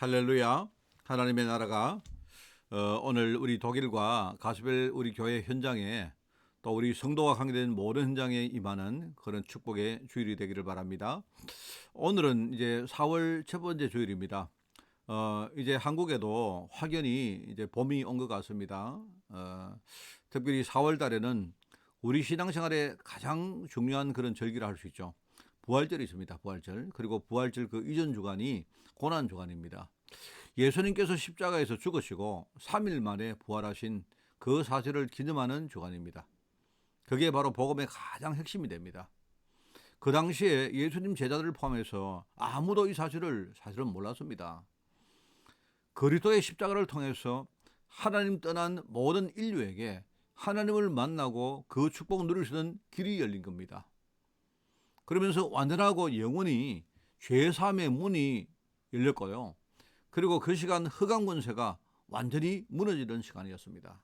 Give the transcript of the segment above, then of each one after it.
할렐루야. 하나님의 나라가 오늘 우리 독일과 가스벨 우리 교회 현장에 또 우리 성도와 관계된 모든 현장에 임하는 그런 축복의 주일이 되기를 바랍니다. 오늘은 이제 4월 첫 번째 주일입니다. 이제 한국에도 확연히 이제 봄이 온 것 같습니다. 특별히 4월 달에는 우리 신앙생활에 가장 중요한 그런 절기를 할 수 있죠. 부활절이 있습니다. 부활절. 그리고 부활절 그 이전 주간이 고난 주간입니다. 예수님께서 십자가에서 죽으시고 3일 만에 부활하신 그 사실을 기념하는 주간입니다. 그게 바로 복음의 가장 핵심이 됩니다. 그 당시에 예수님 제자들을 포함해서 아무도 이 사실은 몰랐습니다. 그리스도의 십자가를 통해서 하나님 떠난 모든 인류에게 하나님을 만나고 그 축복을 누릴 수 있는 길이 열린 겁니다. 그러면서 완전하고 영원히 죄사함의 문이 열렸고요. 그리고 그 시간 흑암 권세가 완전히 무너지는 시간이었습니다.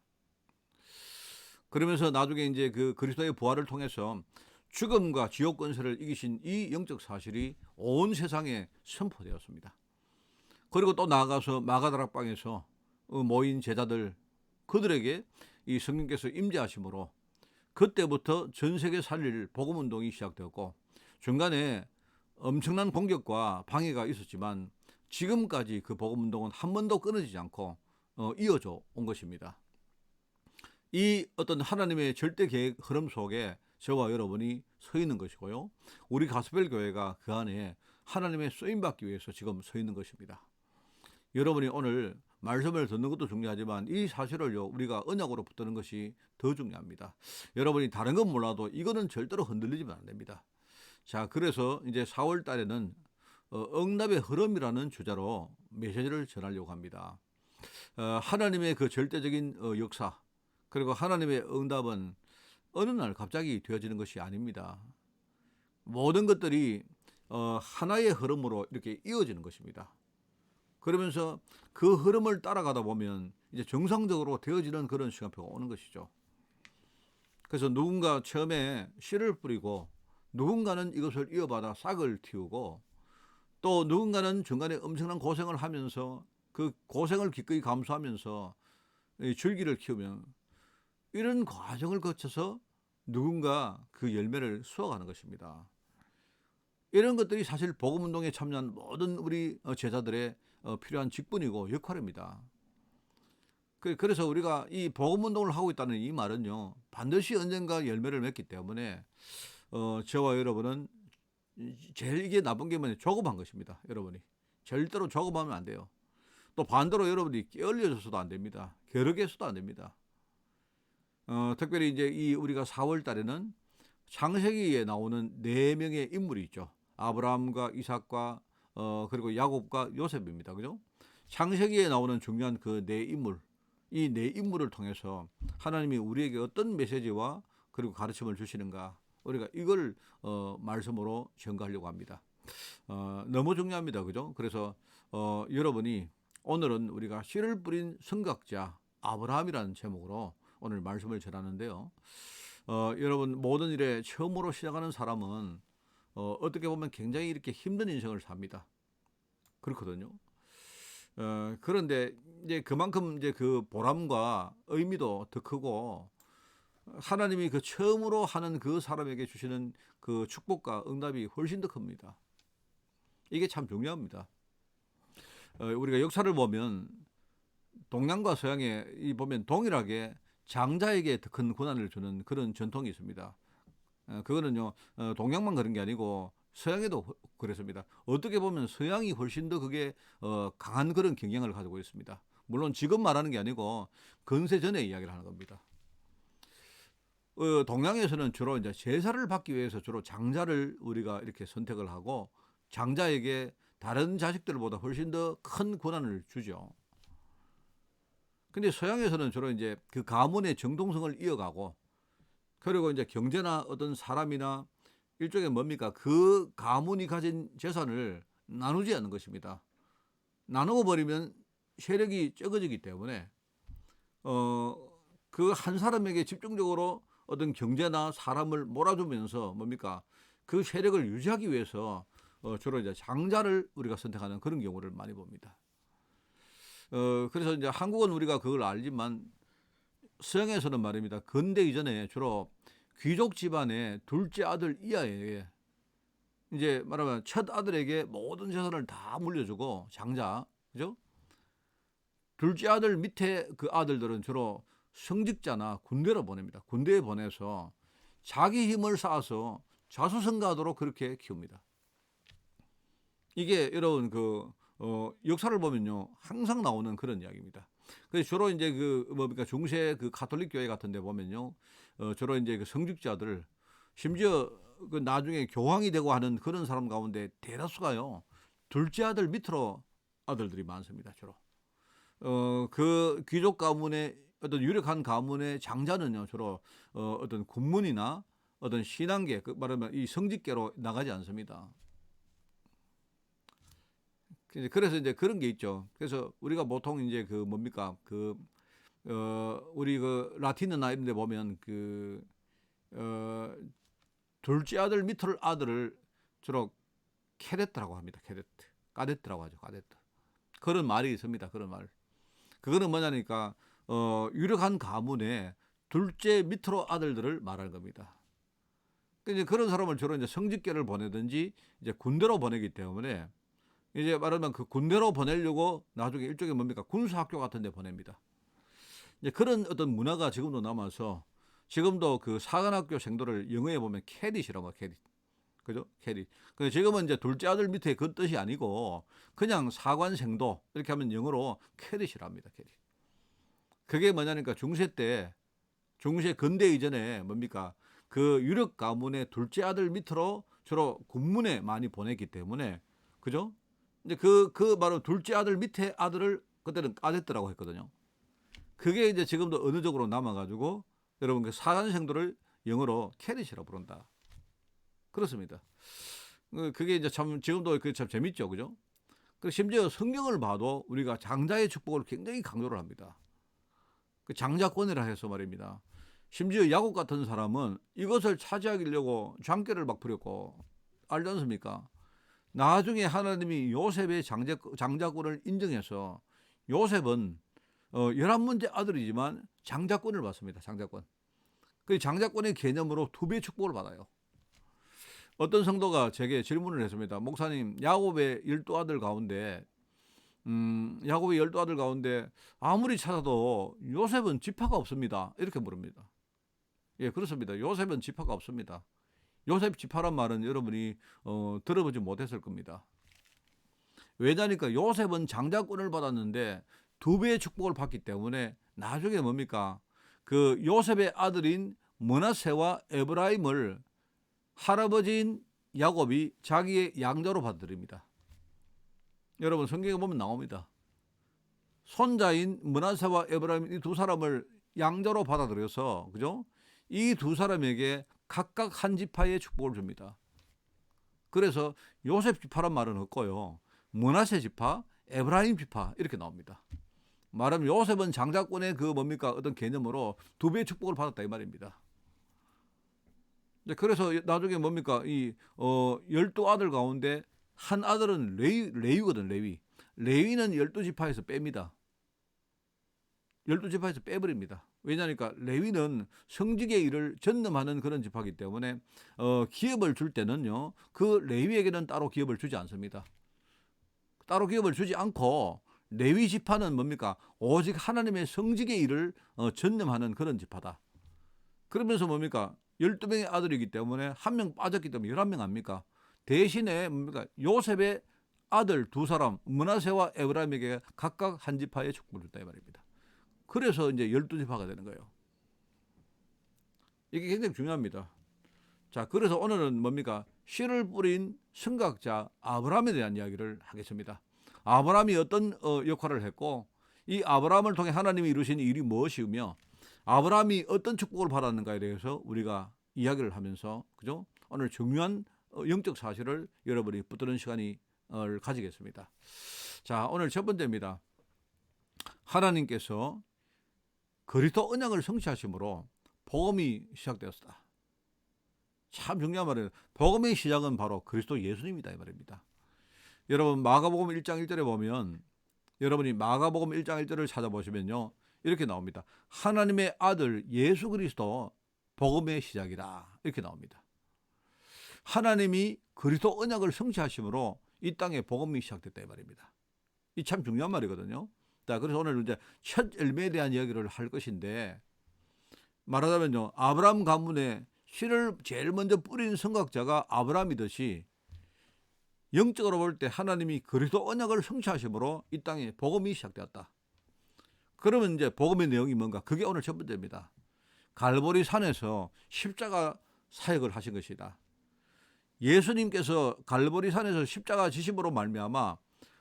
그러면서 나중에 이제 그 그리스도의 부활을 통해서 죽음과 지옥 권세를 이기신 이 영적 사실이 온 세상에 선포되었습니다. 그리고 또 나아가서 마가다락방에서 모인 제자들 그들에게 이 성령께서 임재하심으로 그때부터 전 세계 살릴 복음 운동이 시작되었고 중간에 엄청난 공격과 방해가 있었지만 지금까지 그 복음 운동은 한 번도 끊어지지 않고 이어져 온 것입니다. 이 어떤 하나님의 절대 계획 흐름 속에 저와 여러분이 서 있는 것이고요. 우리 가스펠 교회가 그 안에 하나님의 쓰임받기 위해서 지금 서 있는 것입니다. 여러분이 오늘 말씀을 듣는 것도 중요하지만 이 사실을요 우리가 언약으로 붙드는 것이 더 중요합니다. 여러분이 다른 건 몰라도 이거는 절대로 흔들리지면 안 됩니다. 자, 그래서 이제 4월 달에는 응답의 흐름이라는 주제로 메시지를 전하려고 합니다. 하나님의 그 절대적인 역사 그리고 하나님의 응답은 어느 날 갑자기 되어지는 것이 아닙니다. 모든 것들이 하나의 흐름으로 이렇게 이어지는 것입니다. 그러면서 그 흐름을 따라가다 보면 이제 정상적으로 되어지는 그런 시간표가 오는 것이죠. 그래서 누군가 처음에 씨를 뿌리고 누군가는 이것을 이어받아 싹을 틔우고 또 누군가는 중간에 엄청난 고생을 하면서 그 고생을 기꺼이 감수하면서 줄기를 키우면 이런 과정을 거쳐서 누군가 그 열매를 수확하는 것입니다. 이런 것들이 사실 복음운동에 참여한 모든 우리 제자들의 필요한 직분이고 역할입니다. 그래서 우리가 이 복음운동을 하고 있다는 이 말은요 반드시 언젠가 열매를 맺기 때문에 저와 여러분은 제일 이게 나쁜 게 뭐냐 조급한 것입니다. 여러분이 절대로 조급하면 안 돼요. 또 반대로 여러분이 게을려져서도 안 됩니다. 게으르게서도 안 됩니다. 특별히 이제 이 우리가 4월 달에는 창세기에 나오는 4명의 인물이 있죠. 아브라함과 이삭과 그리고 야곱과 요셉입니다. 그죠? 창세기에 나오는 중요한 그 4인물, 이 4인물을 통해서 하나님이 우리에게 어떤 메시지와 그리고 가르침을 주시는가 우리가 이걸 말씀으로 전가하려고 합니다. 너무 중요합니다. 그죠? 그래서 여러분이 오늘은 우리가 씨를 뿌린 선각자 아브라함이라는 제목으로 오늘 말씀을 전하는데요. 여러분 모든 일에 처음으로 시작하는 사람은 어떻게 보면 굉장히 이렇게 힘든 인생을 삽니다. 그렇거든요. 그런데 이제 그만큼 이제 그 보람과 의미도 더 크고 하나님이 그 처음으로 하는 그 사람에게 주시는 그 축복과 응답이 훨씬 더 큽니다. 이게 참 중요합니다. 우리가 역사를 보면 동양과 서양에 보면 동일하게 장자에게 더 큰 권한을 주는 그런 전통이 있습니다. 그거는요 동양만 그런 게 아니고 서양에도 그렇습니다. 어떻게 보면 서양이 훨씬 더 그게 강한 그런 경향을 가지고 있습니다. 물론 지금 말하는 게 아니고 근세 전에 이야기를 하는 겁니다. 동양에서는 주로 이제 제사를 받기 위해서 주로 장자를 우리가 이렇게 선택을 하고 장자에게 다른 자식들보다 훨씬 더 큰 권한을 주죠. 근데 서양에서는 주로 이제 그 가문의 정통성을 이어가고 그리고 이제 경제나 어떤 사람이나 일종의 뭡니까 그 가문이 가진 재산을 나누지 않는 것입니다. 나누어 버리면 세력이 적어지기 때문에 그 한 사람에게 집중적으로 어떤 경제나 사람을 몰아주면서 뭡니까 그 세력을 유지하기 위해서 주로 이제 장자를 우리가 선택하는 그런 경우를 많이 봅니다. 그래서 이제 한국은 우리가 그걸 알지만 서양에서는 말입니다. 근대 이전에 주로 귀족 집안의 둘째 아들 이하에게 이제 말하면 첫 아들에게 모든 재산을 다 물려주고 장자, 그죠? 둘째 아들 밑에 그 아들들은 주로 성직자나 군대로 보냅니다. 군대에 보내서 자기 힘을 쌓아서 자수성가하도록 그렇게 키웁니다. 이게 여러분 역사를 보면요 항상 나오는 그런 이야기입니다. 그래서 주로 이제 뭡니까 중세 그 가톨릭 교회 같은데 보면요 주로 이제 그 성직자들 심지어 그 나중에 교황이 되고 하는 그런 사람 가운데 대다수가요 둘째 아들 밑으로 아들들이 많습니다. 주로 그 귀족 가문의 어떤 유력한 가문의 장자는요 주로 어떤 군문이나 어떤 신앙계 말하면 이 성직계로 나가지 않습니다. 그래서 이제 그런 게 있죠. 그래서 우리가 보통 이제 뭡니까 우리 라틴어나 이런 데 보면 어, 둘째 아들 밑을 아들을 주로 케데트라고 합니다. 케데트. 까데트라고 하죠. 까데트. 그런 말이 있습니다. 그런 말. 그거는 뭐냐니까 유력한 가문의 둘째 밑으로 아들들을 말하는 겁니다. 이제 그런 사람을 주로 이제 성직계를 보내든지 이제 군대로 보내기 때문에 이제 말하면 그 군대로 보내려고 나중에 일종의 뭡니까 군사학교 같은 데 보냅니다. 이제 그런 어떤 문화가 지금도 남아서 지금도 그 사관학교 생도를 영어에 보면 캐딧이라고 캐딧. 그죠? 캐딧. 근데 지금은 이제 둘째 아들 밑에 그 뜻이 아니고 그냥 사관생도 이렇게 하면 영어로 캐딧이랍니다. 캐딧. 그게 뭐냐니까 중세 근대 이전에 뭡니까 그 유력 가문의 둘째 아들 밑으로 주로 군문에 많이 보냈기 때문에 그죠? 이제 바로 둘째 아들 밑에 아들을 그때는 까댔더라고 했거든요. 그게 이제 지금도 언어적으로 남아가지고 여러분 그 사관생도를 영어로 캐릿이라고 부른다. 그렇습니다. 그게 이제 참 지금도 그게 참 재밌죠, 그죠? 그 심지어 성경을 봐도 우리가 장자의 축복을 굉장히 강조를 합니다. 그 장자권이라 해서 말입니다. 심지어 야곱 같은 사람은 이것을 차지하려고 장계를 막 부렸고 알지 않습니까? 나중에 하나님이 요셉의 장자권을 인정해서 요셉은 11문째 아들이지만 장자권을 받습니다. 장자권. 그 장자권의 개념으로 2배의 축복을 받아요. 어떤 성도가 제게 질문을 했습니다. 목사님, 야곱의 12아들 가운데 야곱의 12아들 가운데 아무리 찾아도 요셉은 지파가 없습니다. 이렇게 물습니다. 예, 그렇습니다. 요셉은 지파가 없습니다. 요셉 지파란 말은 여러분이 들어보지 못했을 겁니다. 왜냐니까 요셉은 장자권을 받았는데 2배의 축복을 받기 때문에 나중에 뭡니까? 그 요셉의 아들인 므낫세와 에브라임을 할아버지인 야곱이 자기의 양자로 받아들입니다. 여러분 성경에 보면 나옵니다. 손자인 므낫세와 에브라임 이 두 사람을 양자로 받아들여서 그죠? 이 두 사람에게 각각 한 지파의 축복을 줍니다. 그래서 요셉 지파란 말은 없고요. 므낫세 지파, 에브라임 지파 이렇게 나옵니다. 말하면 요셉은 장자권의 뭡니까 어떤 개념으로 2배의 축복을 받았다 이 말입니다. 그래서 나중에 뭡니까 이 12아들 가운데 한 아들은 레위거든. 레위는 12지파에서 뺍니다. 12지파에서 빼버립니다. 왜냐니까 레위는 성직의 일을 전념하는 그런 지파이기 때문에 기업을 줄 때는요 그 레위에게는 따로 기업을 주지 않습니다. 따로 기업을 주지 않고 레위 지파는 뭡니까 오직 하나님의 성직의 일을 전념하는 그런 지파다. 그러면서 뭡니까 12명의 아들이기 때문에 한 명 빠졌기 때문에 11명 아닙니까? 대신에 뭡니까 요셉의 아들 2사람 므낫세와 에브라임에게 각각 한 지파의 축복을 줬다 이 말입니다. 그래서 이제 12지파가 되는 거예요. 이게 굉장히 중요합니다. 자, 그래서 오늘은 뭡니까? 씨를 뿌린 선각자 아브라함에 대한 이야기를 하겠습니다. 아브라함이 어떤 역할을 했고 이 아브라함을 통해 하나님이 이루신 일이 무엇이며 아브라함이 어떤 축복을 받았는가에 대해서 우리가 이야기를 하면서 그죠? 오늘 중요한 영적 사실을 여러분이 붙드는 시간을 가지겠습니다. 자, 오늘 첫 번째입니다. 하나님께서 그리스도 언약을 성취하심으로 복음이 시작되었다. 참 중요한 말이에요. 복음의 시작은 바로 그리스도 예수님이다 이 말입니다. 여러분 마가복음 1장 1절에 보면 여러분이 마가복음 1장 1절을 찾아보시면요. 이렇게 나옵니다. 하나님의 아들 예수 그리스도 복음의 시작이다. 이렇게 나옵니다. 하나님이 그리스도 언약을 성취하심으로 이 땅에 복음이 시작됐다 이 말입니다. 이 참 중요한 말이거든요. 자, 그래서 오늘 이제 첫 열매에 대한 이야기를 할 것인데, 말하자면요, 아브라함 가문에 씨를 제일 먼저 뿌린 선각자가 아브라함이듯이 영적으로 볼 때 하나님이 그리스도 언약을 성취하심으로 이 땅에 복음이 시작되었다. 그러면 이제 복음의 내용이 뭔가? 그게 오늘 첫 번째입니다. 갈보리 산에서 십자가 사역을 하신 것이다. 예수님께서 갈보리 산에서 십자가 지심으로 말미암아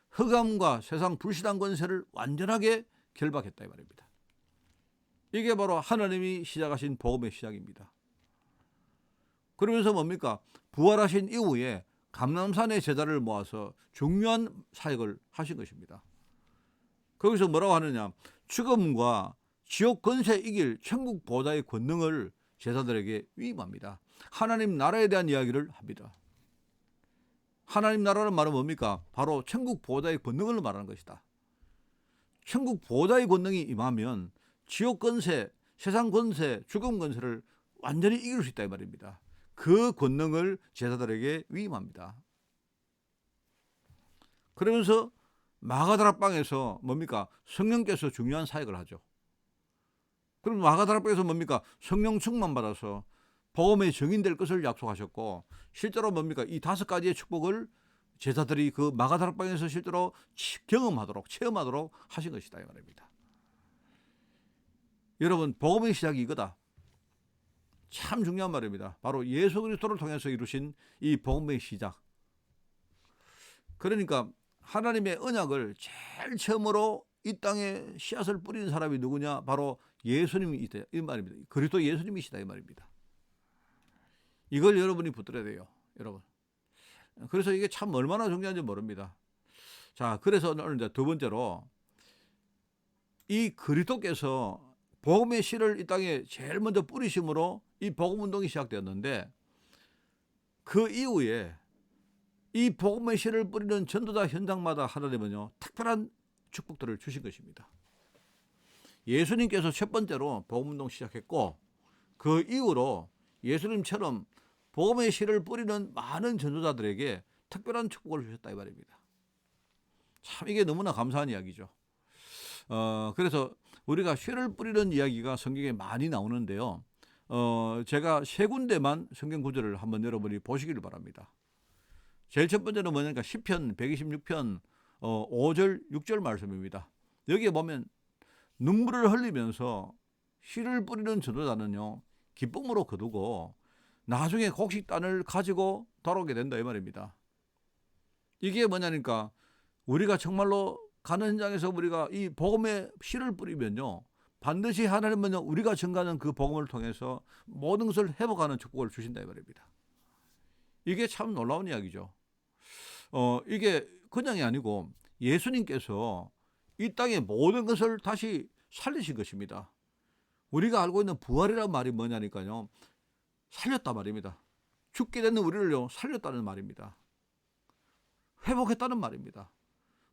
흑암과 세상 불신한 권세를 완전하게 결박했다 이 말입니다. 이게 바로 하나님이 시작하신 복음의 시작입니다. 그러면서 뭡니까? 부활하신 이후에 감람산의 제자를 모아서 중요한 사역을 하신 것입니다. 거기서 뭐라고 하느냐? 죽음과 지옥 권세 이길 천국 보좌의 권능을 제자들에게 위임합니다. 하나님 나라에 대한 이야기를 합니다. 하나님 나라는 말은 뭡니까? 바로 천국 보좌의 권능을 말하는 것이다. 천국 보좌의 권능이 임하면 지옥 권세, 세상 권세, 죽음 권세를 완전히 이길 수 있다 이 말입니다. 그 권능을 제자들에게 위임합니다. 그러면서 마가다락방에서 뭡니까? 성령께서 중요한 사역을 하죠. 그럼 마가다락방에서 뭡니까? 성령 충만 받아서 복음의 증인될 것을 약속하셨고, 실제로 뭡니까? 이 5가지의 축복을 제자들이 그 마가다락방에서 실제로 경험하도록, 체험하도록 하신 것이다 이 말입니다. 여러분, 복음의 시작이 이거다. 참 중요한 말입니다. 바로 예수 그리스도를 통해서 이루신 이 복음의 시작. 그러니까 하나님의 언약을 제일 처음으로 이 땅에 씨앗을 뿌리는 사람이 누구냐? 바로 예수님이다 이 말입니다. 그리스도 예수님이시다 이 말입니다. 이걸 여러분이 붙들어야 돼요, 여러분. 그래서 이게 참 얼마나 중요한지 모릅니다. 자, 그래서 오늘 이제 두 번째로 이 그리스도께서 복음의 씨를 이 땅에 제일 먼저 뿌리심으로 이 복음 운동이 시작되었는데, 그 이후에 이 복음의 씨를 뿌리는 전도자 현장마다 하나님은요 특별한 축복들을 주신 것입니다. 예수님께서 첫 번째로 복음 운동 시작했고, 그 이후로 예수님처럼 복음의 씨를 뿌리는 많은 전도자들에게 특별한 축복을 주셨다 이 말입니다. 참 이게 너무나 감사한 이야기죠. 그래서 우리가 씨를 뿌리는 이야기가 성경에 많이 나오는데요. 제가 3군데만 성경 구절을 한번 여러분이 보시기를 바랍니다. 제일 첫 번째는 뭐냐니까 시편 126편 5절 6절 말씀입니다. 여기에 보면 눈물을 흘리면서 씨를 뿌리는 전도자는요 기쁨으로 거두고 나중에 곡식단을 가지고 돌아오게 된다 이 말입니다. 이게 뭐냐니까 우리가 정말로 가는 현장에서 우리가 이 복음의 씨를 뿌리면요 반드시 하나님은 우리가 전가하는 그 복음을 통해서 모든 것을 회복하는 축복을 주신다 이 말입니다. 이게 참 놀라운 이야기죠. 이게 그냥이 아니고 예수님께서 이 땅의 모든 것을 다시 살리신 것입니다. 우리가 알고 있는 부활이라는 말이 뭐냐니까요 살렸단 말입니다. 죽게 되는 우리를요 살렸다는 말입니다. 회복했다는 말입니다.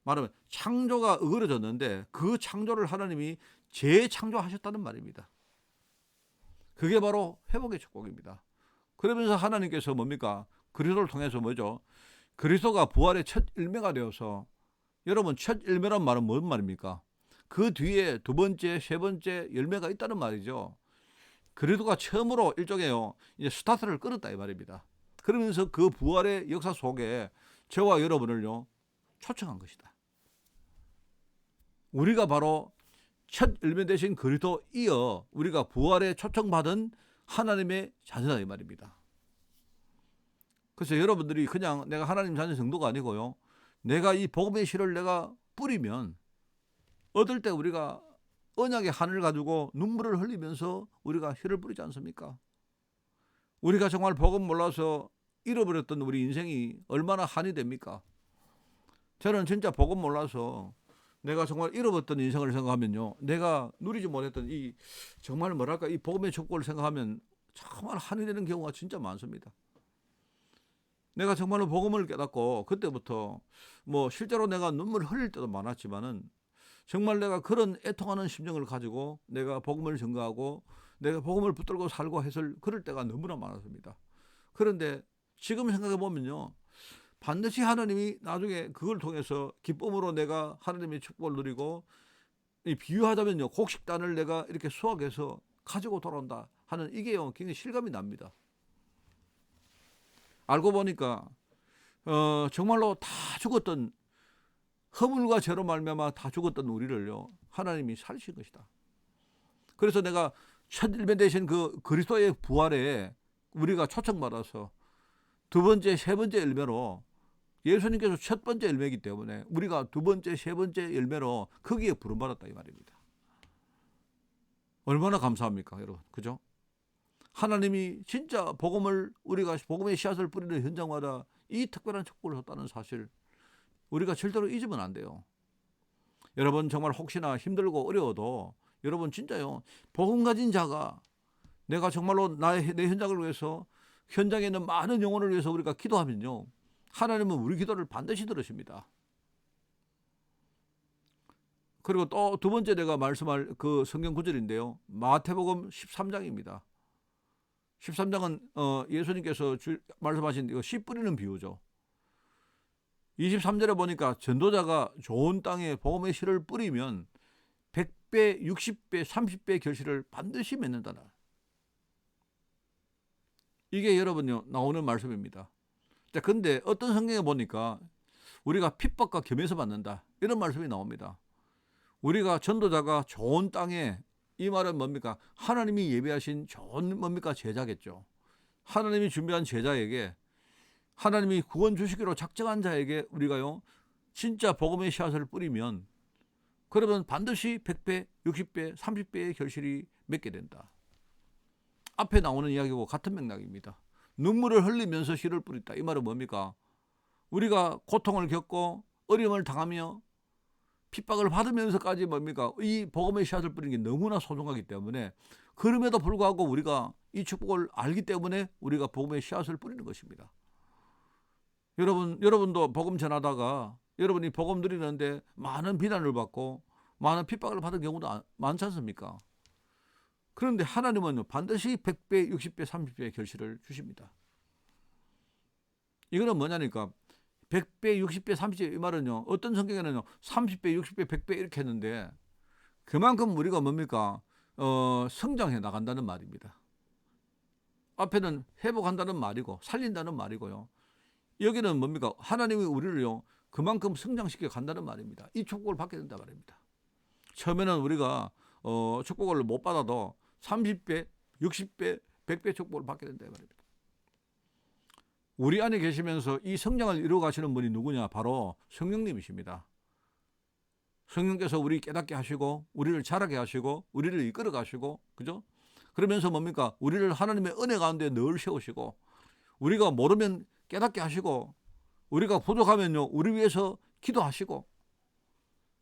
말하면 창조가 어그러졌는데 그 창조를 하나님이 재창조하셨다는 말입니다. 그게 바로 회복의 축복입니다. 그러면서 하나님께서 뭡니까? 그리스도를 통해서 뭐죠? 그리스도가 부활의 첫 열매가 되어서, 여러분 첫 열매란 말은 무슨 말입니까? 그 뒤에 두 번째, 세 번째 열매가 있다는 말이죠. 그리스도가 처음으로 일종의 이제 스타트를 끊었다 이 말입니다. 그러면서 그 부활의 역사 속에 저와 여러분을요 초청한 것이다. 우리가 바로 첫 열매 되신 그리스도 이어 우리가 부활에 초청받은 하나님의 자녀다 이 말입니다. 그래서 여러분들이 그냥 내가 하나님 자녀 정도가 아니고요, 내가 이 복음의 씨를 내가 뿌리면 얻을 때 우리가 언약의 한을 가지고 눈물을 흘리면서 우리가 씨를 뿌리지 않습니까? 우리가 정말 복음 몰라서 잃어버렸던 우리 인생이 얼마나 한이 됩니까? 저는 진짜 복음 몰라서 내가 정말 잃어버렸던 인생을 생각하면요, 내가 누리지 못했던 이 정말 뭐랄까 이 복음의 축복을 생각하면 정말 한이 되는 경우가 진짜 많습니다. 내가 정말로 복음을 깨닫고 그때부터 뭐 실제로 내가 눈물을 흘릴 때도 많았지만은 정말 내가 그런 애통하는 심정을 가지고 내가 복음을 전가하고 내가 복음을 붙들고 살고 했을 그럴 때가 너무나 많았습니다. 그런데 지금 생각해 보면요, 반드시 하나님이 나중에 그걸 통해서 기쁨으로 내가 하나님의 축복을 누리고, 이 비유하자면요, 곡식단을 내가 이렇게 수확해서 가지고 돌아온다 하는 이게요 굉장히 실감이 납니다. 알고 보니까 정말로 다 죽었던, 허물과 죄로 말미암아 다 죽었던 우리를요 하나님이 살리신 것이다. 그래서 내가 첫 일면 되신 그 그리스도의 부활에 우리가 초청받아서 두 번째, 세 번째 열매로, 예수님께서 첫 번째 열매이기 때문에 우리가 두 번째, 세 번째 열매로 거기에 부름받았다 이 말입니다. 얼마나 감사합니까, 여러분? 그죠? 하나님이 진짜 복음을, 우리가 복음의 씨앗을 뿌리는 현장마다 이 특별한 축복을 줬다는 사실, 우리가 절대로 잊으면 안 돼요. 여러분 정말 혹시나 힘들고 어려워도 여러분 진짜요, 복음 가진 자가, 내가 정말로 내 현장을 위해서, 현장에 있는 많은 영혼을 위해서 우리가 기도하면요, 하나님은 우리 기도를 반드시 들으십니다. 그리고 또 두 번째 내가 말씀할 그 성경 구절인데요, 마태복음 13장입니다. 13장은 예수님께서 말씀하신 씨 뿌리는 비유죠. 23절에 보니까 전도자가 좋은 땅에 복음의 씨를 뿌리면 100배, 60배, 30배 결실을 반드시 맺는다. 이게 여러분요 나오는 말씀입니다. 자, 근데 어떤 성경에 보니까 우리가 핍박과 겸해서 받는다 이런 말씀이 나옵니다. 우리가 전도자가 좋은 땅에, 이 말은 뭡니까? 하나님이 예비하신 좋은 뭡니까? 제자겠죠. 하나님이 준비한 제자에게, 하나님이 구원 주시기로 작정한 자에게 우리가요 진짜 복음의 씨앗을 뿌리면, 그러면 반드시 100배, 60배, 30배의 결실이 맺게 된다. 앞에 나오는 이야기하고 같은 맥락입니다. 눈물을 흘리면서 씨를 뿌린다. 이 말은 뭡니까? 우리가 고통을 겪고 어려움을 당하며 핍박을 받으면서까지 뭡니까? 이 복음의 씨앗을 뿌리는 게 너무나 소중하기 때문에, 그럼에도 불구하고 우리가 이 축복을 알기 때문에 우리가 복음의 씨앗을 뿌리는 것입니다. 여러분도 복음 전하다가 여러분이 복음 드리는데 많은 비난을 받고 많은 핍박을 받은 경우도 많지 않습니까? 그런데 하나님은 반드시 100배, 60배, 30배의 결실을 주십니다. 이거는 뭐냐니까 100배, 60배, 30배 이 말은요, 어떤 성경에는요 30배, 60배, 100배 이렇게 했는데 그만큼 우리가 뭡니까? 성장해 나간다는 말입니다. 앞에는 회복한다는 말이고 살린다는 말이고요. 여기는 뭡니까? 하나님이 우리를요 그만큼 성장시켜 간다는 말입니다. 이 축복을 받게 된다 말입니다. 처음에는 우리가 축복을 못 받아도 30배, 60배, 100배 축복을 받게 된다 말입니다. 우리 안에 계시면서 이 성장을 이루어 가시는 분이 누구냐? 바로 성령님이십니다. 성령께서 우리 깨닫게 하시고 우리를 자라게 하시고 우리를 이끌어 가시고, 그죠? 그러면서 뭡니까? 우리를 하나님의 은혜 가운데 늘 세우시고, 우리가 모르면 깨닫게 하시고, 우리가 부족하면요 우리 위해서 기도하시고,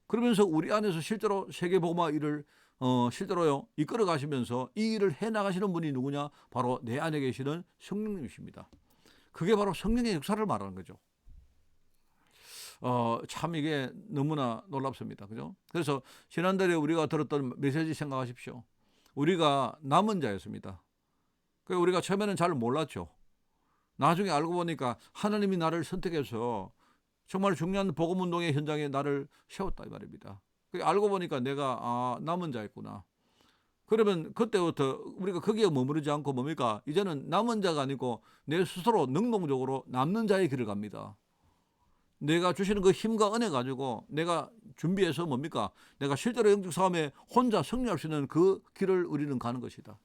그러면서 우리 안에서 실제로 세계복음화 일을 실제로요 이끌어 가시면서 이 일을 해 나가시는 분이 누구냐? 바로 내 안에 계시는 성령님이십니다. 그게 바로 성령의 역사를 말하는 거죠. 참 이게 너무나 놀랍습니다. 그죠? 그래서 지난달에 우리가 들었던 메시지 생각하십시오. 우리가 남은 자였습니다. 우리가 처음에는 잘 몰랐죠. 나중에 알고 보니까 하나님이 나를 선택해서 정말 중요한 복음운동의 현장에 나를 세웠다 이 말입니다. 알고 보니까 내가 남은 자였구나. 그러면 그때부터 우리가 거기에 머무르지 않고 뭡니까? 이제는 남은 자가 아니고 내 스스로 능동적으로 남는 자의 길을 갑니다. 내가 주시는 그 힘과 은혜 가지고 내가 준비해서 뭡니까? 내가 실제로 영적 싸움에 혼자 승리할 수 있는 그 길을 우리는 가는 것이다.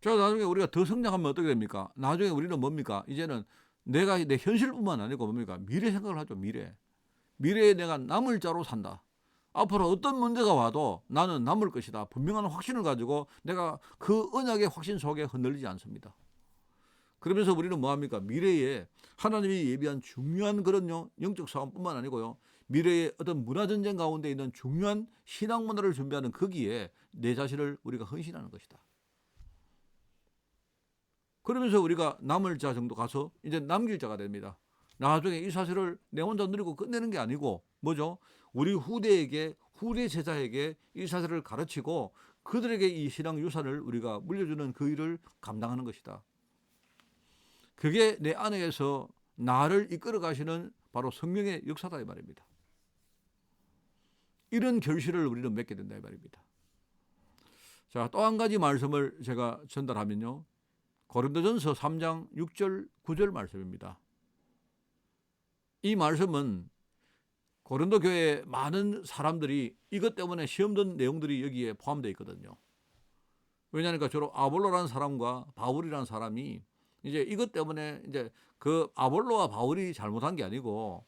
자, 나중에 우리가 더 성장하면 어떻게 됩니까? 나중에 우리는 뭡니까? 이제는 내가 내 현실뿐만 아니고 뭡니까? 미래 생각을 하죠. 미래에 내가 남을 자로 산다. 앞으로 어떤 문제가 와도 나는 남을 것이다. 분명한 확신을 가지고 내가 그 언약의 확신 속에 흔들리지 않습니다. 그러면서 우리는 뭐합니까? 미래에 하나님이 예비한 중요한 그런 영적 싸움뿐만 아니고요, 미래의 어떤 문화전쟁 가운데 있는 중요한 신앙 문화를 준비하는 거기에 내 자신을 우리가 헌신하는 것이다. 그러면서 우리가 남을 자 정도 가서 이제 남길 자가 됩니다. 나중에 이 사실을 내 혼자 누리고 끝내는 게 아니고 뭐죠? 우리 후대에게, 후대 제자에게 이 사실을 가르치고 그들에게 이 신앙 유산을 우리가 물려주는 그 일을 감당하는 것이다. 그게 내 안에서 나를 이끌어 가시는 바로 성령의 역사다 이 말입니다. 이런 결실을 우리는 맺게 된다 이 말입니다. 자, 또 한 가지 말씀을 제가 전달하면요. 고린도전서 3장 6절 9절 말씀입니다. 이 말씀은 고린도 교회에 많은 사람들이 이것 때문에 시험 든 내용들이 여기에 포함되어 있거든요. 왜냐하니까 주로 아볼로라는 사람과 바울이라는 사람이 이제 이것 때문에 이제 그 아볼로와 바울이 잘못한 게 아니고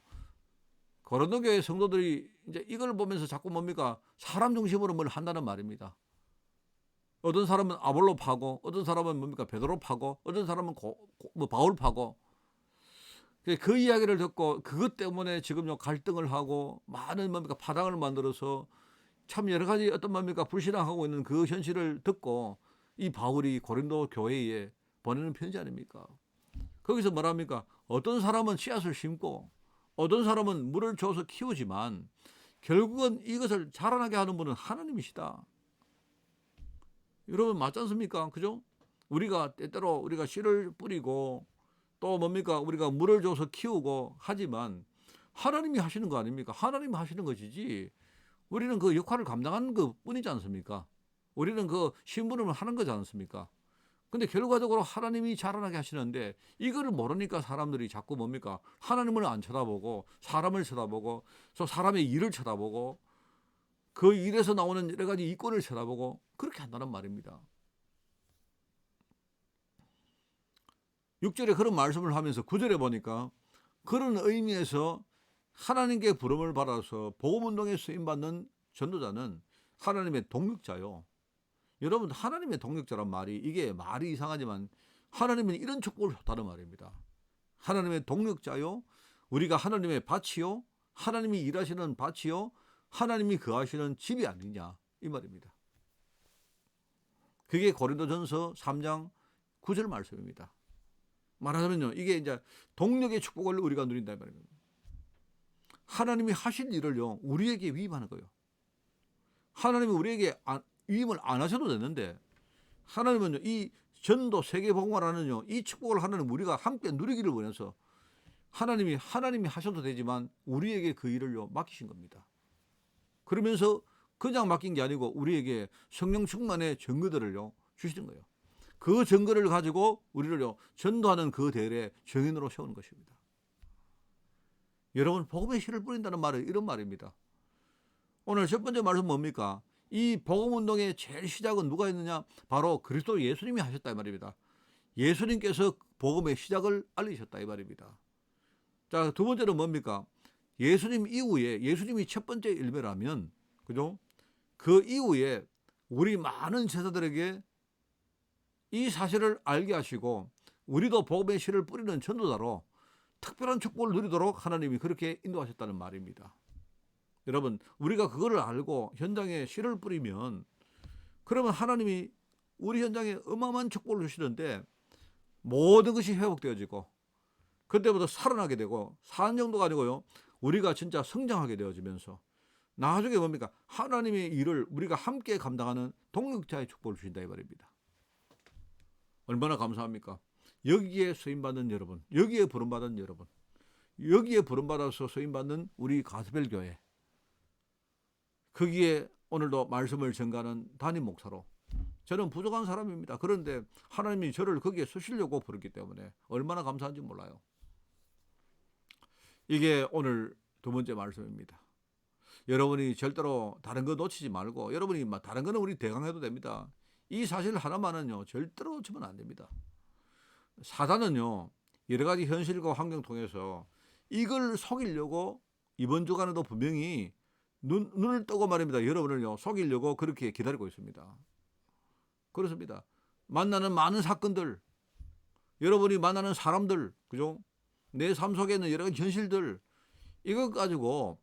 고린도 교회 성도들이 이제 이걸 보면서 자꾸 뭡니까? 사람 중심으로 뭘 한다는 말입니다. 어떤 사람은 아볼로 파고, 어떤 사람은 뭡니까? 베드로 파고, 어떤 사람은 바울 파고. 그 이야기를 듣고 그것 때문에 지금 갈등을 하고 많은 뭡니까? 파당을 만들어서 참 여러 가지 어떤 뭡니까? 불신앙하고 있는 그 현실을 듣고 이 바울이 고린도 교회에 보내는 편지 아닙니까? 거기서 뭐랍니까? 어떤 사람은 씨앗을 심고 어떤 사람은 물을 줘서 키우지만 결국은 이것을 자라나게 하는 분은 하나님이시다. 여러분 맞지 않습니까? 그죠? 우리가 때때로 우리가 씨를 뿌리고 또 뭡니까? 우리가 물을 줘서 키우고 하지만 하나님이 하시는 거 아닙니까? 하나님이 하시는 것이지 우리는 그 역할을 감당하는 것 뿐이지 않습니까? 우리는 그 심부름을 하는 거지 않습니까? 근데 결과적으로 하나님이 자라나게 하시는데 이거를 모르니까 사람들이 자꾸 뭡니까? 하나님을 안 쳐다보고 사람을 쳐다보고 또 사람의 일을 쳐다보고 그 일에서 나오는 여러 가지 이권을 쳐다보고 그렇게 한다는 말입니다. 6절에 그런 말씀을 하면서 9절에 보니까 그런 의미에서 하나님께 부름을 받아서 복음운동에 쓰임받는 전도자는 하나님의 동력자요. 여러분 하나님의 동력자란 말이 이게 말이 이상하지만 하나님은 이런 축복을 줬다는 말입니다. 하나님의 동력자요. 우리가 하나님의 밭이요. 하나님이 일하시는 밭이요. 하나님이 거하시는 집이 아니냐 이 말입니다. 그게 고린도전서 3장 9절 말씀입니다. 말하자면요. 이게 이제 동력의 축복을 우리가 누린다 이 말입니다. 하나님이 하실 일을요. 우리에게 위임하는 거예요. 하나님이 우리에게 위임을 안 하셔도 되는데 하나님은요. 이 전도 세계복음화라는요. 이 축복을 하나님 우리가 함께 누리기를 원해서 하나님이 하셔도 되지만 우리에게 그 일을요. 맡기신 겁니다. 그러면서 그냥 맡긴 게 아니고 우리에게 성령 충만의 증거들을요. 주시는 거예요. 그 증거를 가지고 우리를요. 전도하는 그 대열에 증인으로 세우는 것입니다. 여러분 복음의 씨를 뿌린다는 말은 이런 말입니다. 오늘 첫 번째 말씀 뭡니까? 이 복음운동의 제일 시작은 누가 했느냐? 바로 그리스도 예수님이 하셨다 이 말입니다. 예수님께서 복음의 시작을 알리셨다 이 말입니다. 자, 두 번째는 뭡니까? 예수님 이후에 예수님이 첫 번째 일배라면 그죠? 그 이후에 우리 많은 제자들에게 이 사실을 알게 하시고 우리도 복음의 씨를 뿌리는 전도자로 특별한 축복을 누리도록 하나님이 그렇게 인도하셨다는 말입니다. 여러분 우리가 그거를 알고 현장에 씨를 뿌리면 그러면 하나님이 우리 현장에 어마어마한 축복을 주시는데 모든 것이 회복되어지고 그때부터 살아나게 되고 사는 정도가 아니고요. 우리가 진짜 성장하게 되어지면서 나중에 뭡니까? 하나님의 일을 우리가 함께 감당하는 동력자의 축복을 주신다 이 말입니다. 얼마나 감사합니까? 여기에 쓰임받는 여러분, 여기에 부름받은 여러분, 여기에 부름받아서 쓰임받는 우리 가스벨 교회, 거기에 오늘도 말씀을 전가하는 담임 목사로 저는 부족한 사람입니다. 그런데 하나님이 저를 거기에 쓰시려고 부르기 때문에 얼마나 감사한지 몰라요. 이게 오늘 두 번째 말씀입니다. 여러분이 절대로 다른 거 놓치지 말고 여러분이 다른 거는 우리 대강해도 됩니다. 이 사실 하나만은요 절대로 놓치면 안 됩니다. 사단은요 여러 가지 현실과 환경 통해서 이걸 속이려고 이번 주간에도 분명히 눈을 뜨고 말입니다. 여러분을요 속이려고 그렇게 기다리고 있습니다. 그렇습니다. 만나는 많은 사건들, 여러분이 만나는 사람들, 그죠? 내 삶 속에 있는 여러 가지 현실들 이것 가지고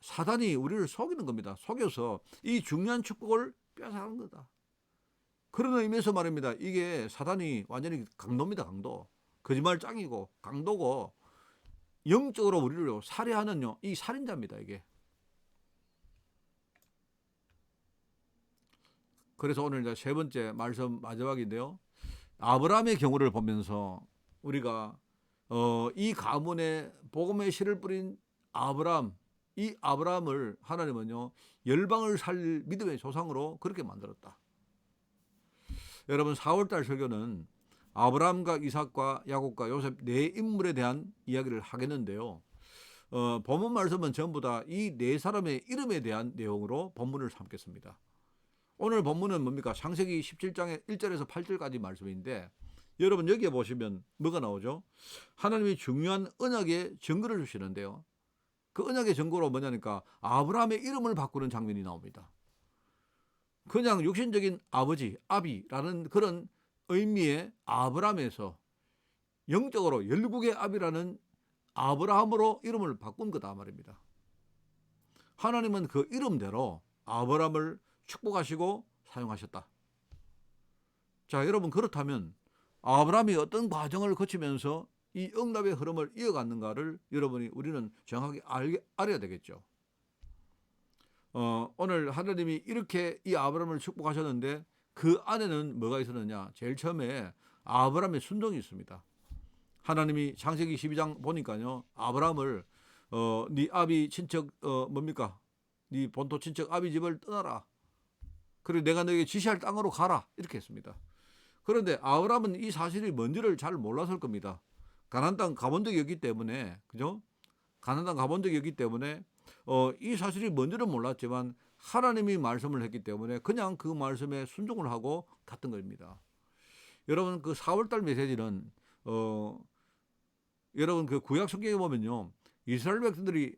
사단이 우리를 속이는 겁니다. 속여서 이 중요한 축복을 뺏어가는 거다. 그런 의미에서 말입니다. 이게 사단이 완전히 강도입니다. 강도. 거짓말 짱이고 강도고 영적으로 우리를 살해하는 이 살인자입니다. 이게. 그래서 오늘 이제 세 번째 말씀 마지막인데요. 아브라함의 경우를 보면서 우리가 이 가문에 복음의 씨를 뿌린 아브라함, 이 아브라함을 하나님은요 열방을 살릴 믿음의 조상으로 그렇게 만들었다. 여러분 4월달 설교는 아브라함과 이삭과 야곱과 요셉 네 인물에 대한 이야기를 하겠는데요. 본문 말씀은 전부 다 이 네 사람의 이름에 대한 내용으로 본문을 삼겠습니다. 오늘 본문은 뭡니까? 창세기 17장의 1절에서 8절까지 말씀인데 여러분 여기에 보시면 뭐가 나오죠? 하나님이 중요한 언약의 증거를 주시는데요. 그 언약의 증거로 뭐냐니까 아브라함의 이름을 바꾸는 장면이 나옵니다. 그냥 육신적인 아버지, 아비라는 그런 의미의 아브라함에서 영적으로 열국의 아비라는 아브라함으로 이름을 바꾼 거다 말입니다. 하나님은 그 이름대로 아브라함을 축복하시고 사용하셨다. 자, 여러분 그렇다면 아브라함이 어떤 과정을 거치면서 이 응답의 흐름을 이어갔는가를 우리는 정확하게 알아야 되겠죠. 오늘 하나님이 이렇게 이 아브라함을 축복하셨는데 그 안에는 뭐가 있었느냐? 제일 처음에 아브라함의 순종이 있습니다. 하나님이 창세기 12장 보니까요. 아브라함을 네 아비 친척 뭡니까? 네 본토 친척 아비 집을 떠나라. 그리고 내가 너에게 지시할 땅으로 가라. 이렇게 했습니다. 그런데 아브라함은 이 사실이 뭔지를 잘 몰랐을 겁니다. 가나안 땅 가본 적이 없기 때문에, 그죠? 가나안 땅 가본 적이 없기 때문에 이 사실이 뭔지는 몰랐지만 하나님이 말씀을 했기 때문에 그냥 그 말씀에 순종을 하고 갔던 겁니다. 여러분 그 4월달 메시지는 여러분 그 구약 성경에 보면요 이스라엘 백성들이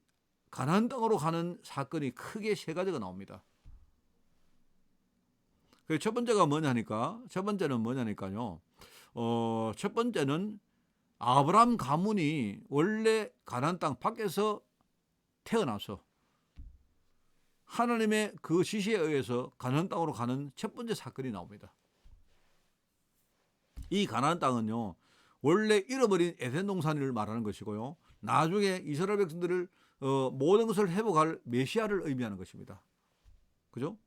가나안 땅으로 가는 사건이 크게 세 가지가 나옵니다. 그 첫 번째가 뭐냐니까 첫 번째는 뭐냐니까요. 첫 번째는 아브라함 가문이 원래 가나안 땅 밖에서 태어나서 하나님의 그 지시에 의해서 가나안 땅으로 가는 첫 번째 사건이 나옵니다. 이 가나안 땅은요 원래 잃어버린 에덴 동산을 말하는 것이고요. 나중에 이스라엘 백성들을 모든 것을 회복할 메시아를 의미하는 것입니다. 그죠?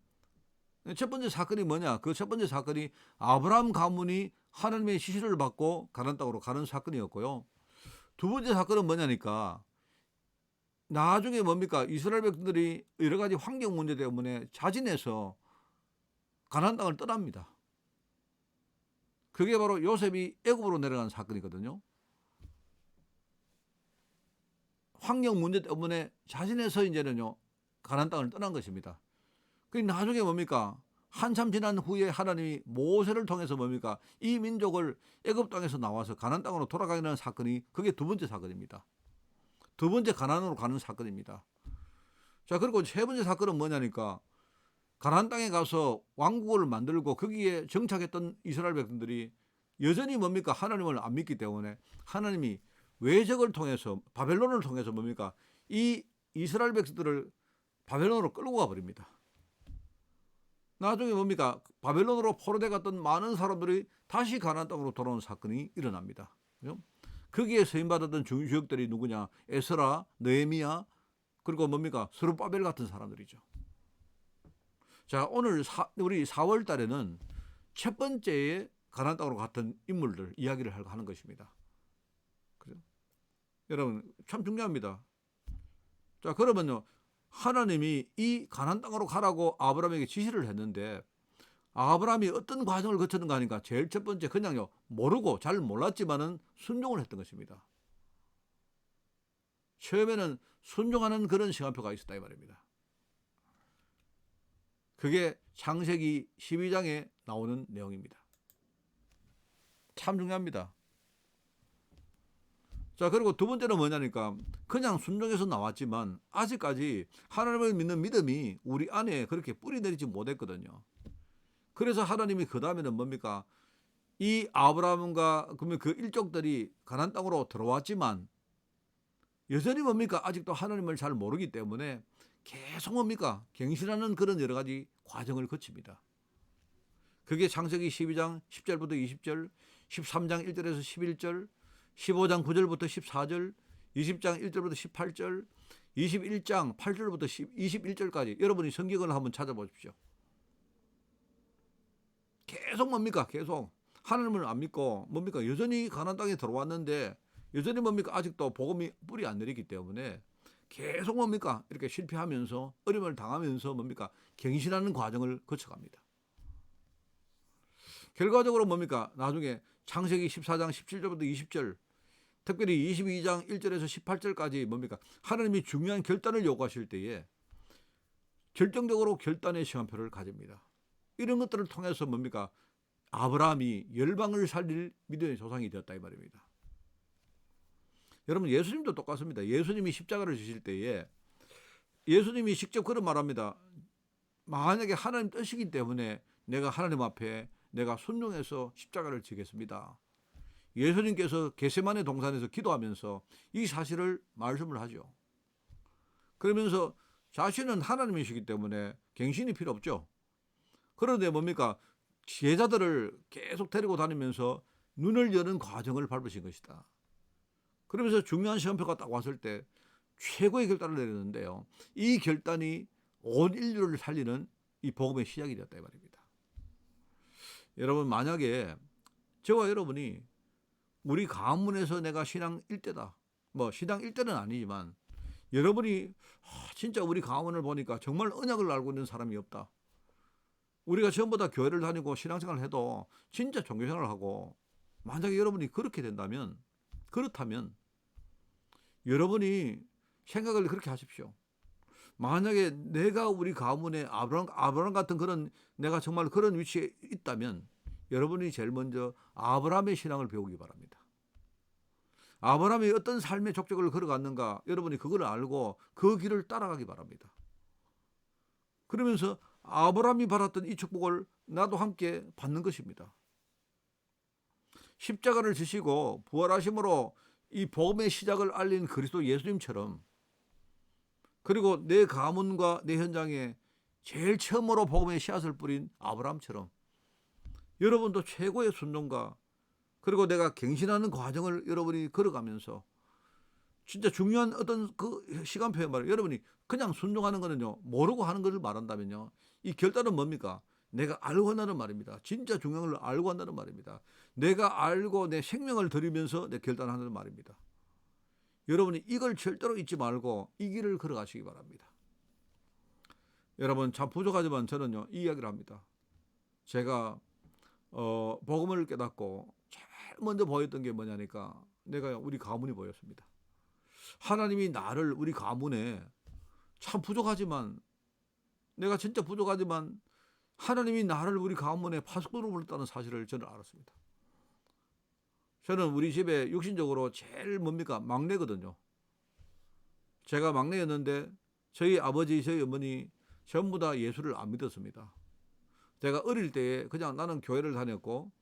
첫 번째 사건이 뭐냐? 그 첫 번째 사건이 아브라함 가문이 하나님의 지시를 받고 가나안 땅으로 가는 사건이었고요. 두 번째 사건은 뭐냐니까 나중에 뭡니까? 이스라엘 백성들이 여러 가지 환경 문제 때문에 자진해서 가나안 땅을 떠납니다. 그게 바로 요셉이 애굽으로 내려간 사건이거든요. 환경 문제 때문에 자진해서 이제는요 가나안 땅을 떠난 것입니다. 그 나중에 뭡니까? 한참 지난 후에 하나님이 모세를 통해서 뭡니까? 이 민족을 애굽 땅에서 나와서 가나안 땅으로 돌아가는 사건이 그게 두 번째 사건입니다. 두 번째 가나안으로 가는 사건입니다. 자, 그리고 세 번째 사건은 뭐냐니까 가나안 땅에 가서 왕국을 만들고 거기에 정착했던 이스라엘 백성들이 여전히 뭡니까? 하나님을 안 믿기 때문에 하나님이 외적을 통해서 바벨론을 통해서 뭡니까? 이 이스라엘 백성들을 바벨론으로 끌고 가 버립니다. 나중에 뭡니까? 바벨론으로 포로돼 갔던 많은 사람들이 다시 가나안 땅으로 돌아오는 사건이 일어납니다. 그죠? 거기에 서임받았던 주역들이 누구냐? 에스라, 느헤미야, 그리고 뭡니까? 스룹바벨 같은 사람들이죠. 자, 오늘 우리 4월 달에는 첫 번째에 가나안 땅으로 갔던 인물들 이야기를 하는 것입니다. 그죠? 여러분 참 중요합니다. 자, 그러면요. 하나님이 이 가나안 땅으로 가라고 아브라함에게 지시를 했는데 아브라함이 어떤 과정을 거쳤는가 하니까 제일 첫 번째 그냥요 모르고 잘 몰랐지만은 순종을 했던 것입니다. 처음에는 순종하는 그런 시간표가 있었다 이 말입니다. 그게 창세기 12장에 나오는 내용입니다. 참 중요합니다. 자, 그리고 두 번째는 뭐냐니까 그냥 순종해서 나왔지만 아직까지 하나님을 믿는 믿음이 우리 안에 그렇게 뿌리내리지 못했거든요. 그래서 하나님이 그 다음에는 뭡니까? 이 아브라함과 그러면 그 일족들이 가나안 땅으로 들어왔지만 여전히 뭡니까? 아직도 하나님을 잘 모르기 때문에 계속 뭡니까? 갱신하는 그런 여러 가지 과정을 거칩니다. 그게 창세기 12장 10절부터 20절, 13장 1절에서 11절, 15장 9절부터 14절, 20장 1절부터 18절, 21장 8절부터 21절까지 여러분이 성경을 한번 찾아보십시오. 계속 뭡니까? 계속 하나님을 안 믿고 뭡니까? 여전히 가나안 땅에 들어왔는데 여전히 뭡니까? 아직도 복음이 뿌리 안 내리기 때문에 계속 뭡니까? 이렇게 실패하면서 어려움을 당하면서 뭡니까? 갱신하는 과정을 거쳐갑니다. 결과적으로 뭡니까? 나중에 창세기 14장 17절부터 20절, 특별히 22장 1절에서 18절까지 뭡니까? 하나님이 중요한 결단을 요구하실 때에 결정적으로 결단의 시간표를 가집니다. 이런 것들을 통해서 뭡니까? 아브라함이 열방을 살릴 믿음의 조상이 되었다 이 말입니다. 여러분, 예수님도 똑같습니다. 예수님이 십자가를 지실 때에 예수님이 직접 그런 말합니다. 만약에 하나님 뜻이기 때문에 내가 하나님 앞에 내가 순종해서 십자가를 지겠습니다. 예수님께서 겟세마네 동산에서 기도하면서 이 사실을 말씀을 하죠. 그러면서 자신은 하나님이시기 때문에 갱신이 필요 없죠. 그런데 뭡니까? 제자들을 계속 데리고 다니면서 눈을 여는 과정을 밟으신 것이다. 그러면서 중요한 시간표가 딱 왔을 때 최고의 결단을 내렸는데요. 이 결단이 온 인류를 살리는 이 복음의 시작이 되었다 이 말입니다. 여러분, 만약에 저와 여러분이 우리 가문에서 내가 신앙 1대다. 뭐 신앙 1대는 아니지만 여러분이 진짜 우리 가문을 보니까 정말 언약을 알고 있는 사람이 없다. 우리가 전부 다 교회를 다니고 신앙생활을 해도 진짜 종교생활을 하고 만약에 여러분이 그렇게 된다면 그렇다면 여러분이 생각을 그렇게 하십시오. 만약에 내가 우리 가문에 아브라함 같은 그런 내가 정말 그런 위치에 있다면 여러분이 제일 먼저 아브라함의 신앙을 배우기 바랍니다. 아브라함이 어떤 삶의 족적을 걸어갔는가 여러분이 그걸 알고 그 길을 따라가기 바랍니다. 그러면서 아브라함이 받았던 이 축복을 나도 함께 받는 것입니다. 십자가를 지시고 부활하심으로 이 복음의 시작을 알린 그리스도 예수님처럼 그리고 내 가문과 내 현장에 제일 처음으로 복음의 씨앗을 뿌린 아브라함처럼 여러분도 최고의 순종과 그리고 내가 갱신하는 과정을 여러분이 걸어가면서 진짜 중요한 어떤 그 시간표에 말이에요. 여러분이 그냥 순종하는 거는요, 모르고 하는 것을 말한다면요, 이 결단은 뭡니까? 내가 알고 한다는 말입니다. 진짜 중요한 걸 알고 한다는 말입니다. 내가 알고 내 생명을 들이면서 내 결단하는 말입니다. 여러분이 이걸 절대로 잊지 말고 이 길을 걸어가시기 바랍니다. 여러분, 참 부족하지만 저는요, 이 이야기를 합니다. 제가 복음을 깨닫고 제일 먼저 보였던 게 뭐냐니까 내가 우리 가문이 보였습니다. 하나님이 나를 우리 가문에 참 부족하지만 내가 진짜 부족하지만 하나님이 나를 우리 가문에 파수꾼으로 불렀다는 사실을 저는 알았습니다. 저는 우리 집에 육신적으로 제일 뭡니까? 막내거든요. 제가 막내였는데 저희 아버지, 저희 어머니 전부 다 예수를 안 믿었습니다. 제가 어릴 때에 그냥 나는 교회를 다녔고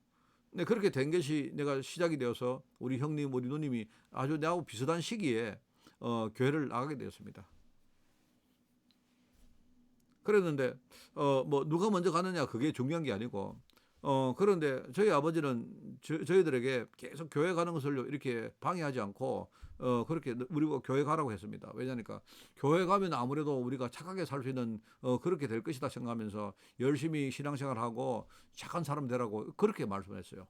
근데 그렇게 된 것이 내가 시작이 되어서 우리 형님, 우리 누님이 아주 나하고 비슷한 시기에 교회를 나가게 되었습니다. 그랬는데 뭐 누가 먼저 가느냐 그게 중요한 게 아니고 그런데 저희 아버지는 저희들에게 계속 교회 가는 것을 이렇게 방해하지 않고 그렇게 우리가 교회 가라고 했습니다. 왜냐니까 교회 가면 아무래도 우리가 착하게 살 수 있는 그렇게 될 것이다 생각하면서 열심히 신앙생활하고 착한 사람 되라고 그렇게 말씀했어요.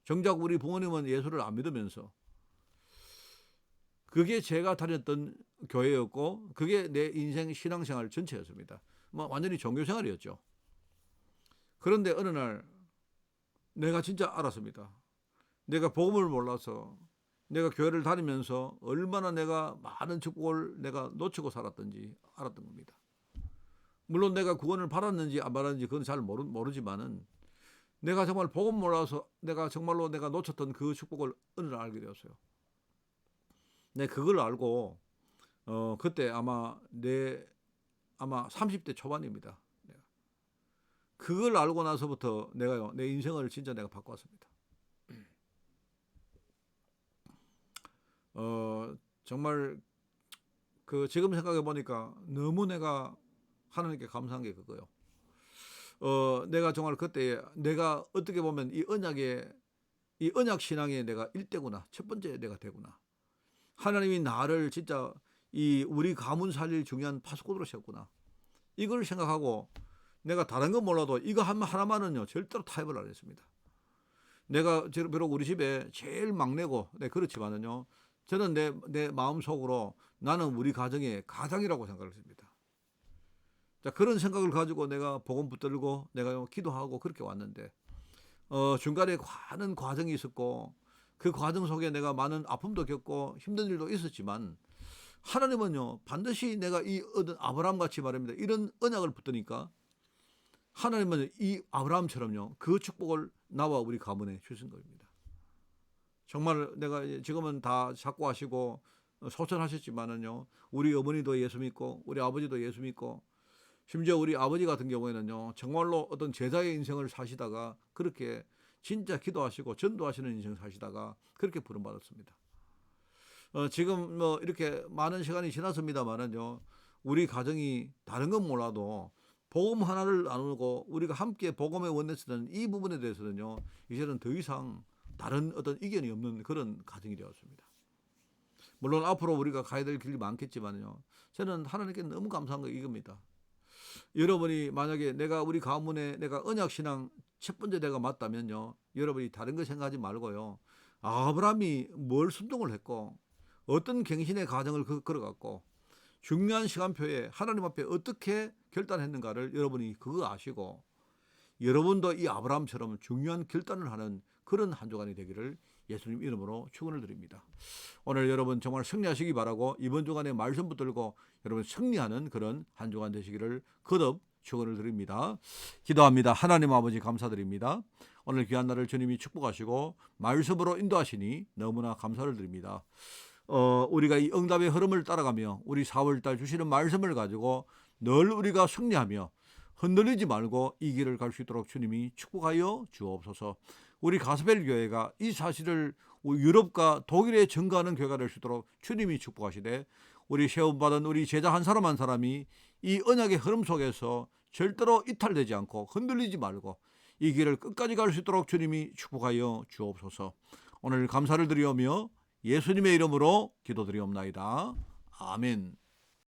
정작 우리 부모님은 예수를 안 믿으면서 그게 제가 다녔던 교회였고 그게 내 인생 신앙생활 전체였습니다. 뭐 완전히 종교생활이었죠. 그런데 어느 날 내가 진짜 알았습니다. 내가 복음을 몰라서 내가 교회를 다니면서 얼마나 내가 많은 축복을 내가 놓치고 살았던지 알았던 겁니다. 물론 내가 구원을 받았는지 안 받았는지 그건 잘 모르지만은 내가 정말 복음 몰라서 내가 정말로 내가 놓쳤던 그 축복을 어느 날 알게 되었어요. 내 그걸 알고 그때 아마 30대 초반입니다. 그걸 알고 나서부터 내가요 내 인생을 진짜 내가 바꿔왔습니다. 정말 그 지금 생각해 보니까 너무 내가 하나님께 감사한 게 그거요. 내가 정말 그때 내가 어떻게 보면 이 언약 신앙에 내가 일대구나. 첫 번째 내가 되구나. 하나님이 나를 진짜 이 우리 가문 살릴 중요한 파수꾼으로 세웠구나. 이걸 생각하고 내가 다른 건 몰라도 이거 하나만은요 절대로 타협을 안 했습니다. 내가 비록 우리 집에 제일 막내고 그렇지만은요 저는 내 마음속으로 나는 우리 가정의 가장이라고 생각을 했습니다. 자, 그런 생각을 가지고 내가 복음 붙들고 내가 기도하고 그렇게 왔는데 중간에 많은 과정이 있었고 그 과정 속에 내가 많은 아픔도 겪고 힘든 일도 있었지만 하나님은요 반드시 내가 이 얻은 아브라함 같이 말입니다. 이런 언약을 붙드니까 하나님은 이 아브라함처럼요 그 축복을 나와 우리 가문에 주신 겁니다. 정말 내가 지금은 다 작고하시고 소천하셨지만은요 우리 어머니도 예수 믿고 우리 아버지도 예수 믿고 심지어 우리 아버지 같은 경우에는요 정말로 어떤 제자의 인생을 사시다가 그렇게 진짜 기도하시고 전도하시는 인생을 사시다가 그렇게 부름받았습니다. 지금 뭐 이렇게 많은 시간이 지났습니다만은요 우리 가정이 다른 건 몰라도 복음 하나를 나누고 우리가 함께 복음의 원내스는 이 부분에 대해서는요 이제는 더 이상 다른 어떤 이견이 없는 그런 가정이 되었습니다. 물론 앞으로 우리가 가야 될 길이 많겠지만요 저는 하나님께 너무 감사한 거 이겁니다. 여러분이 만약에 내가 우리 가문에 내가 언약신앙 첫 번째 내가 맞다면요 여러분이 다른 거 생각하지 말고요 아브라함이 뭘 순종을 했고 어떤 갱신의 과정을 걸어갔고 중요한 시간표에 하나님 앞에 어떻게 결단했는가를 여러분이 그거 아시고 여러분도 이 아브라함처럼 중요한 결단을 하는 그런 한 주간이 되기를 예수님 이름으로 축원을 드립니다. 오늘 여러분 정말 승리하시기 바라고 이번 주간에 말씀 붙들고 여러분 승리하는 그런 한 주간 되시기를 거듭 축원을 드립니다. 기도합니다. 하나님 아버지 감사드립니다. 오늘 귀한 날을 주님이 축복하시고 말씀으로 인도하시니 너무나 감사를 드립니다. 우리가 이 응답의 흐름을 따라가며 우리 4월달 주시는 말씀을 가지고 늘 우리가 승리하며 흔들리지 말고 이 길을 갈 수 있도록 주님이 축복하여 주옵소서. 우리 가스벨 교회가 이 사실을 유럽과 독일에 증거하는 교회가 될 수 있도록 주님이 축복하시되 우리 세움받은 우리 제자 한 사람 한 사람이 이 언약의 흐름 속에서 절대로 이탈되지 않고 흔들리지 말고 이 길을 끝까지 갈 수 있도록 주님이 축복하여 주옵소서. 오늘 감사를 드리오며 예수님의 이름으로 기도드리옵나이다. 아멘.